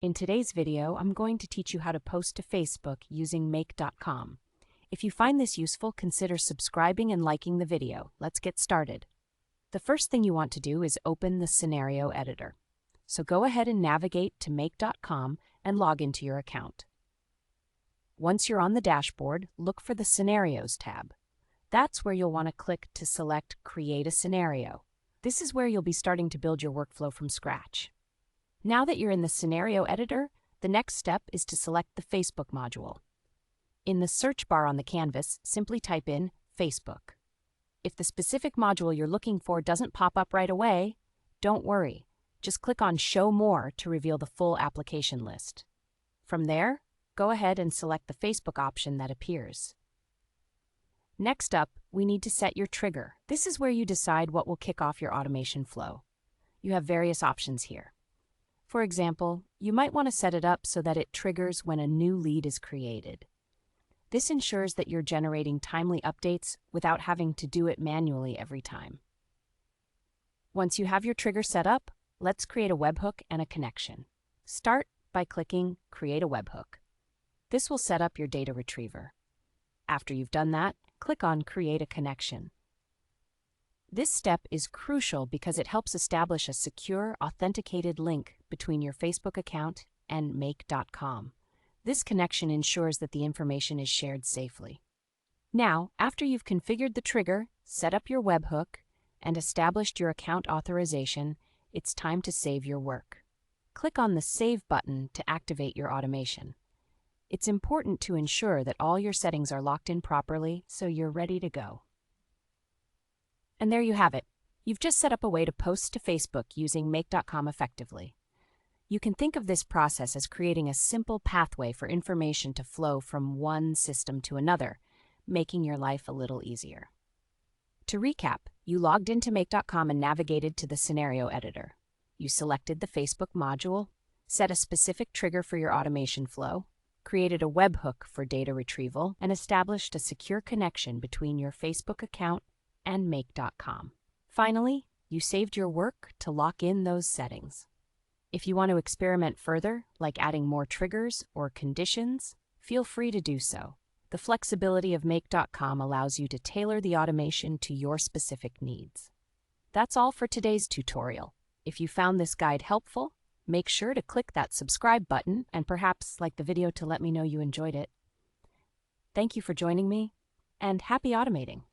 In today's video, I'm going to teach you how to post to Facebook using Make.com. If you find this useful, consider subscribing and liking the video. Let's get started. The first thing you want to do is open the scenario editor. So go ahead and navigate to Make.com and log into your account. Once you're on the dashboard, look for the Scenarios tab. That's where you'll want to click to select Create a Scenario. This is where you'll be starting to build your workflow from scratch. Now that you're in the scenario editor, the next step is to select the Facebook module. In the search bar on the canvas, simply type in Facebook. If the specific module you're looking for doesn't pop up right away, don't worry. Just click on Show More to reveal the full application list. From there, go ahead and select the Facebook option that appears. Next up, we need to set your trigger. This is where you decide what will kick off your automation flow. You have various options here. For example, you might want to set it up so that it triggers when a new lead is created. This ensures that you're generating timely updates without having to do it manually every time. Once you have your trigger set up, let's create a webhook and a connection. Start by clicking Create a Webhook. This will set up your data retriever. After you've done that, click on Create a Connection. This step is crucial because it helps establish a secure, authenticated link between your Facebook account and Make.com. This connection ensures that the information is shared safely. Now, after you've configured the trigger, set up your webhook, and established your account authorization, it's time to save your work. Click on the Save button to activate your automation. It's important to ensure that all your settings are locked in properly so you're ready to go. And there you have it. You've just set up a way to post to Facebook using Make.com effectively. You can think of this process as creating a simple pathway for information to flow from one system to another, making your life a little easier. To recap, you logged into Make.com and navigated to the scenario editor. You selected the Facebook module, set a specific trigger for your automation flow, created a webhook for data retrieval, and established a secure connection between your Facebook account and Make.com. Finally, you saved your work to lock in those settings. If you want to experiment further, like adding more triggers or conditions, feel free to do so. The flexibility of Make.com allows you to tailor the automation to your specific needs. That's all for today's tutorial. If you found this guide helpful, make sure to click that subscribe button and perhaps like the video to let me know you enjoyed it. Thank you for joining me, and happy automating!